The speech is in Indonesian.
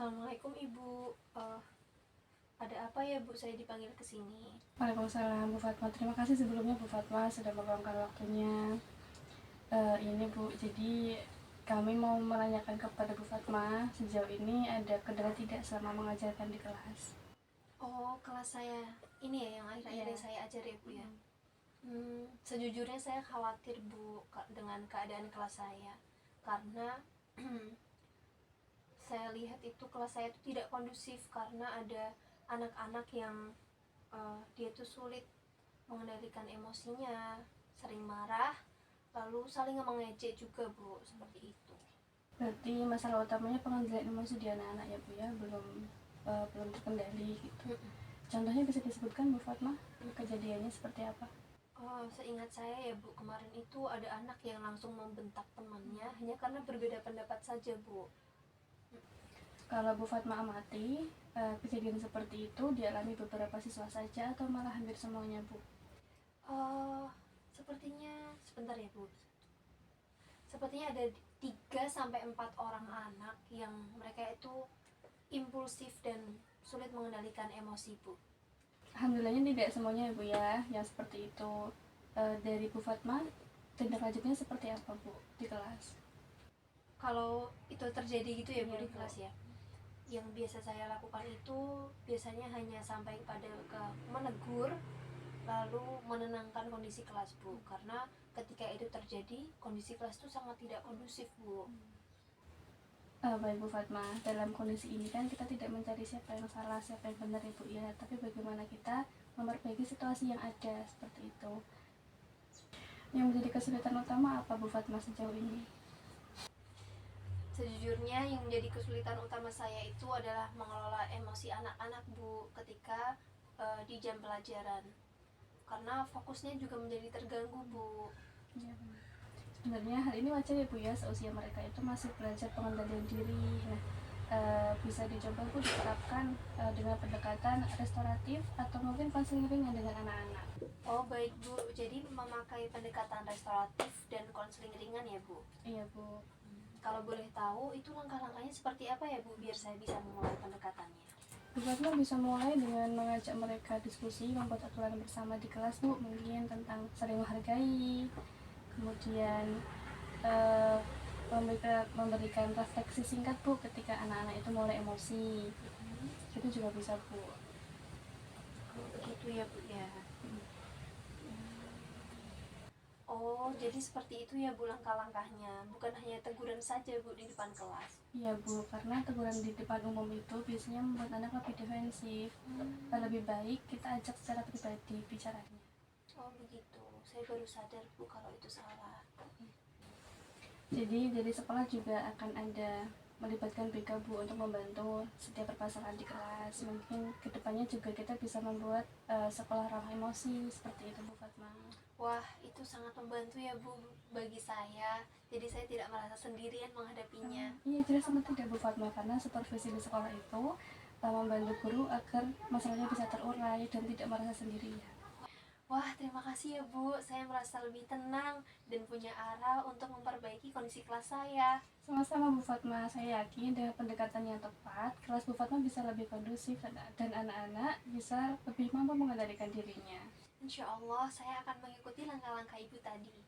Assalamualaikum Ibu. Ada apa ya Bu? Saya dipanggil ke sini. Waalaikumsalam Bu Fatma. Terima kasih sebelumnya Bu Fatma sudah meluangkan waktunya. Ini Bu, jadi kami mau menanyakan kepada Bu Fatma sejauh ini ada kendala tidak selama mengajarkan di kelas. Oh, kelas saya ini ya yang akhir-akhir ini saya ajar ya Bu ya. Sejujurnya saya khawatir Bu dengan keadaan kelas saya karena saya lihat itu kelas saya itu tidak kondusif karena ada anak-anak yang dia tuh sulit mengendalikan emosinya, sering marah, lalu saling mengejek juga Bu, seperti itu. Berarti masalah utamanya pengendalian emosi di anak-anak ya Bu ya, belum terkendali gitu. Contohnya bisa disebutkan Bu Fatma, kejadiannya seperti apa? Seingat saya ya Bu, kemarin itu ada anak yang langsung membentak temannya hanya karena berbeda pendapat saja Bu. Kalau Bu Fatma amati, kejadian seperti itu dialami beberapa siswa saja atau malah hampir semuanya Bu? Sepertinya sebentar ya Bu. Sepertinya ada 3 sampai 4 orang anak yang mereka itu impulsif dan sulit mengendalikan emosi Bu. Alhamdulillahnya tidak semuanya Bu ya yang seperti itu. Dari Bu Fatma, tindak lanjutnya seperti apa Bu di kelas? Kalau itu terjadi gitu ya Bu Iya, di Bu. kelas ya, yang biasa saya lakukan itu biasanya hanya sampai pada ke menegur lalu menenangkan kondisi kelas Bu, karena ketika itu terjadi kondisi kelas itu sangat tidak kondusif Bu. Baik Bu Fatma, dalam kondisi ini kan kita tidak mencari siapa yang salah, siapa yang benar Ibu ya, tapi bagaimana kita memperbaiki situasi yang ada seperti itu. Yang menjadi kesulitan utama apa Bu Fatma sejauh ini? Sejujurnya yang menjadi kesulitan utama saya itu adalah mengelola emosi anak-anak Bu ketika di jam pelajaran, karena fokusnya juga menjadi terganggu Bu. Ya, sebenarnya hal ini wajar ya Bu ya, seusia mereka itu masih belajar pengendalian diri. Nah, bisa dicoba Bu diterapkan dengan pendekatan restoratif atau mungkin konseling ringan dengan anak-anak. Oh baik Bu, jadi memakai pendekatan restoratif dan konseling ringan ya Bu? Iya Bu. Kalau boleh tahu itu langkah-langkahnya seperti apa ya Bu, biar saya bisa memulai pendekatannya? Bu Fatma bisa mulai dengan mengajak mereka diskusi, membuat aturan bersama di kelas Bu, mungkin tentang saling menghargai, kemudian eh, memberikan refleksi singkat Bu ketika anak-anak itu mulai emosi. Itu juga bisa Bu. Begitu ya Bu ya. Oh, jadi seperti itu ya Bu langkah-langkahnya, bukan hanya teguran saja Bu di depan kelas. Iya Bu, karena teguran di depan umum itu biasanya membuat anak lebih defensif. Lebih baik kita ajak secara pribadi bicaranya. Oh begitu, saya baru sadar Bu kalau itu salah. Jadi dari sekolah juga akan ada melibatkan BK Bu untuk membantu setiap permasalahan di kelas. Mungkin kedepannya juga kita bisa membuat sekolah ramah emosi seperti itu Bu Fatma. Wah, itu sangat membantu ya Bu bagi saya. Jadi saya tidak merasa sendirian menghadapinya. Iya jelas sama tidak Bu Fatma, karena supervisi di sekolah itu membantu guru agar masalahnya bisa terurai dan tidak merasa sendirian. Wah, terima kasih ya Bu. Saya merasa lebih tenang dan punya arah untuk memperbaiki kondisi kelas saya. Sama-sama Bu Fatma, saya yakin dengan pendekatan yang tepat, kelas Bu Fatma bisa lebih kondusif dan anak-anak bisa lebih mampu mengendalikan dirinya. Insya Allah saya akan mengikuti langkah-langkah Ibu tadi.